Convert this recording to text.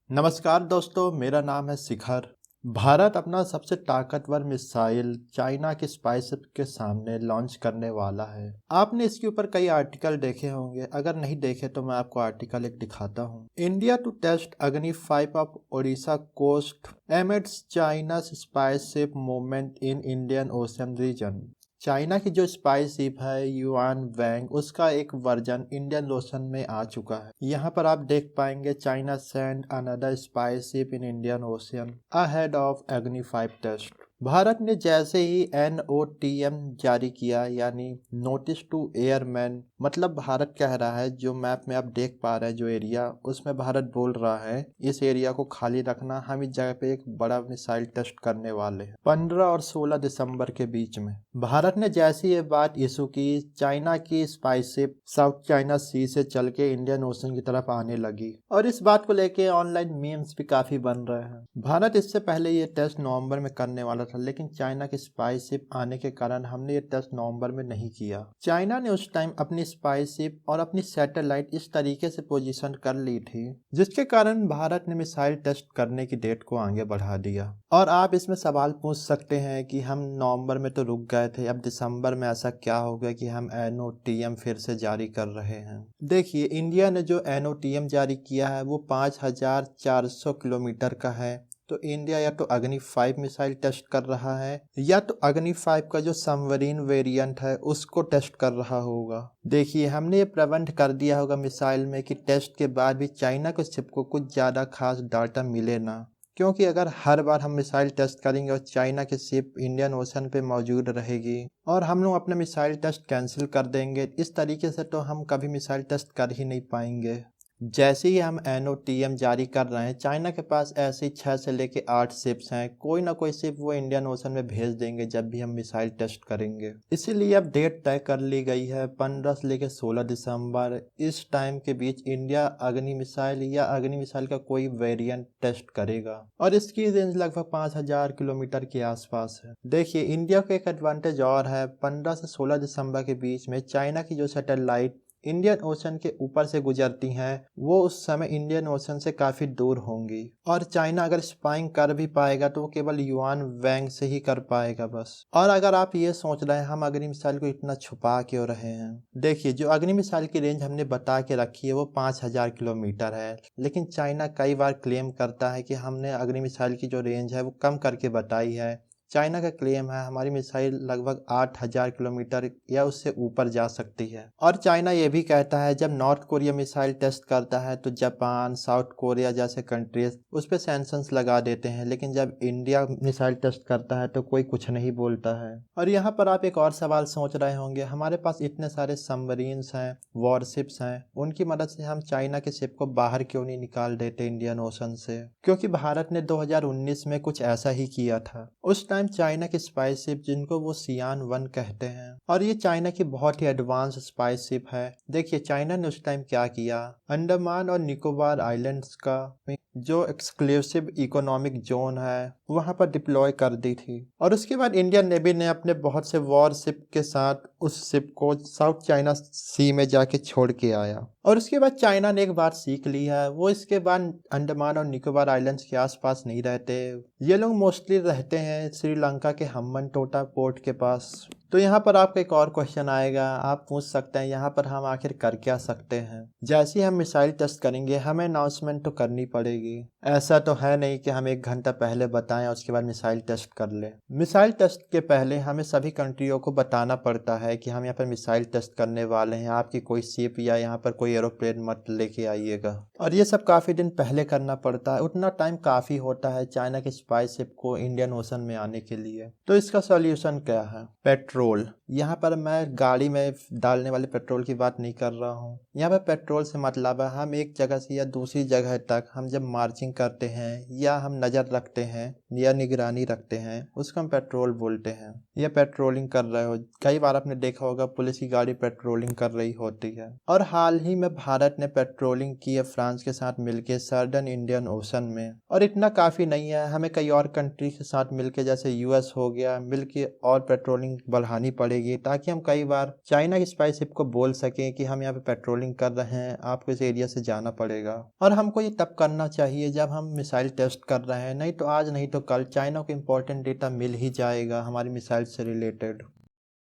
नमस्कार दोस्तों, मेरा नाम है शिखर। भारत अपना सबसे ताकतवर मिसाइल चाइना की स्पाइसशिप के सामने लॉन्च करने वाला है। आपने इसके ऊपर कई आर्टिकल देखे होंगे। अगर नहीं देखे तो मैं आपको आर्टिकल एक दिखाता हूँ। India to test Agni 5 off Odisha coast amidst China spy ship movement in Indian Ocean region. China की जो स्पाई शिप है युआन वैंग, उसका एक वर्जन इंडियन ओशन में आ चुका है। यहाँ पर आप देख पाएंगे China send another spy ship in Indian ocean ahead of अग्नि 5 टेस्ट। भारत ने जैसे ही NOTM जारी किया, यानी नोटिस टू एयरमैन, मतलब भारत कह रहा है, जो मैप में आप देख पा रहे हैं जो एरिया, उसमें भारत बोल रहा है इस एरिया को खाली रखना, हम इस जगह पे एक बड़ा मिसाइल टेस्ट करने वाले हैं 15 और 16 दिसंबर के बीच में। भारत ने जैसी ये बात इशू की, चाइना की स्पाइसशिप साउथ चाइना सी से चल के इंडियन ओशन की तरफ आने लगी और इस बात को लेके ऑनलाइन मीम्स भी काफी बन रहे हैं। भारत इससे पहले ये टेस्ट नवंबर में करने वाला था, लेकिन चाइना की स्पाइसशिप आने के कारण हमने ये टेस्ट नवंबर में नहीं किया। चाइना ने उस टाइम अपनी स्पाइसशिप और अपनी सैटेलाइट इस तरीके से पोजीशन कर ली थी, जिसके कारण भारत ने मिसाइल टेस्ट करने की डेट को आगे बढ़ा दिया। और आप इसमें सवाल पूछ सकते हैं कि हम नवंबर में तो रुक गए थे, अब दिसंबर में ऐसा क्या हो गया कि हम NOTM फिर से जारी कर रहे हैं। देखिए, इंडिया ने जो NOTM जारी किया है वो 5400 किलोमीटर का है। तो इंडिया या तो अग्नि 5 मिसाइल टेस्ट कर रहा है या तो अग्नि 5 का जो सबमरीन वेरिएंट है उसको टेस्ट कर रहा होगा। देखिए, हमने ये प्रबंध कर दिया होगा मिसाइल में कि टेस्ट के बाद भी चाइना के शिप को कुछ ज़्यादा खास डाटा मिले ना, क्योंकि अगर हर बार हम मिसाइल टेस्ट करेंगे और चाइना की शिप इंडियन ओशन पे मौजूद रहेगी और हम लोग अपने मिसाइल टेस्ट कैंसिल कर देंगे, इस तरीके से तो हम कभी मिसाइल टेस्ट कर ही नहीं पाएंगे। जैसे ही हम NOTM जारी कर रहे हैं, चाइना के पास ऐसी 6 से लेके 8 शिप्स हैं। कोई ना कोई शिप वो इंडियन ओशन में भेज देंगे जब भी हम मिसाइल टेस्ट करेंगे। इसीलिए अब डेट तय कर ली गई है 15 से लेके 16 दिसंबर। इस टाइम के बीच इंडिया अग्नि मिसाइल या अग्नि मिसाइल का कोई वेरिएंट टेस्ट करेगा और इसकी रेंज लगभग 5000 किलोमीटर के आसपास है। देखिए, इंडिया का एक एडवांटेज और है, 15 से 16 दिसंबर के बीच में चाइना की जो सैटेलाइट इंडियन ओशन के ऊपर से गुजरती हैं वो उस समय इंडियन ओशन से काफी दूर होंगी और चाइना अगर स्पाइंग कर भी पाएगा तो वो केवल युआन वैंग से ही कर पाएगा बस। और अगर आप ये सोच रहे हैं हम अग्नि मिसाइल को इतना छुपा क्यों रहे हैं, देखिए, जो अग्नि मिसाइल की रेंज हमने बता के रखी है वो 5000 किलोमीटर है, लेकिन चाइना कई बार क्लेम करता है कि हमने अग्नि मिसाइल की जो रेंज है वो कम करके बताई है। चाइना का क्लेम है हमारी मिसाइल लगभग 8000 किलोमीटर या उससे ऊपर जा सकती है। और चाइना ये भी कहता है जब नॉर्थ कोरिया मिसाइल टेस्ट करता है तो जापान, साउथ कोरिया जैसे कंट्रीज उस पर सैंक्शंस लगा देते हैं, लेकिन जब इंडिया मिसाइल टेस्ट करता है तो कोई कुछ नहीं बोलता है। और यहाँ पर आप एक और सवाल सोच रहे होंगे, हमारे पास इतने सारे सबमरीन्स हैं, वॉरशिप्स हैं, उनकी मदद से हम चाइना के शिप को बाहर क्यों नहीं निकाल देते इंडियन ओशन से? क्योंकि भारत ने 2019 में कुछ ऐसा ही किया था। उस टाइम चाइना की स्पाई शिप, जिनको वो सियान 1 कहते हैं, और ये चाइना की बहुत ही एडवांस स्पाई शिप है। देखिए, चाइना ने उस टाइम क्या किया, अंडमान और निकोबार आइलैंड्स का जो एक्सक्लूसिव इकोनॉमिक जोन है वहां पर डिप्लॉय कर दी थी। और उसके बाद इंडियन नेवी ने अपने बहुत से वॉर शिप के साथ उस शिप को साउथ चाइना सी में जाके छोड़ के आया। और उसके बाद चाइना ने एक बात सीख ली है, वो इसके बाद अंडमान और निकोबार आइलैंड्स के आसपास नहीं रहते। ये लोग मोस्टली रहते हैं श्रीलंका के हम्बन टोटा पोर्ट के पास। तो यहाँ पर आपका एक और क्वेश्चन आएगा, आप पूछ सकते हैं यहाँ पर हम आखिर कर क्या सकते हैं? जैसे ही हम मिसाइल टेस्ट करेंगे हमें अनाउंसमेंट तो करनी पड़ेगी। ऐसा तो है नहीं कि हम 1 घंटा पहले बताएं और उसके बाद मिसाइल टेस्ट कर लें। मिसाइल टेस्ट के पहले हमें सभी कंट्रियों को बताना पड़ता है कि हम यहाँ पर मिसाइल टेस्ट करने वाले हैं, आपकी कोई शिप या यहाँ पर कोई एरोप्लेन मत लेके आइएगा। और ये सब काफ़ी दिन पहले करना पड़ता है, उतना टाइम काफ़ी होता है चाइना की स्पाई शिप को इंडियन ओशन में आने के लिए। तो इसका सॉल्यूशन क्या है? पेट्रोल। यहाँ पर मैं गाड़ी में डालने वाले पेट्रोल की बात नहीं कर रहा हूँ। यहाँ पर पेट्रोल से मतलब है हम एक जगह से या दूसरी जगह तक हम जब मार्चिंग करते हैं या हम नज़र रखते हैं या निगरानी रखते हैं, उसको हम पेट्रोल बोलते हैं। या पेट्रोलिंग कर रहे हो, कई बार आपने देखा होगा पुलिस की गाड़ी पेट्रोलिंग कर रही होती है। और हाल ही में भारत ने पेट्रोलिंग की है फ्रांस के साथ मिलकर सदर्न इंडियन ओशन में। और इतना काफ़ी नहीं है, हमें कई और कंट्री के साथ मिलकर, जैसे US हो गया, मिलकर और पेट्रोलिंग बढ़ानी पड़ेगी मिलेगी, ताकि हम कई बार चाइना की स्पाईशिप को बोल सकें कि हम यहाँ पे पेट्रोलिंग कर रहे हैं, आपको इस एरिया से जाना पड़ेगा। और हमको ये तब करना चाहिए जब हम मिसाइल टेस्ट कर रहे हैं, नहीं तो आज नहीं तो कल चाइना को इम्पोर्टेंट डेटा मिल ही जाएगा हमारी मिसाइल से रिलेटेड।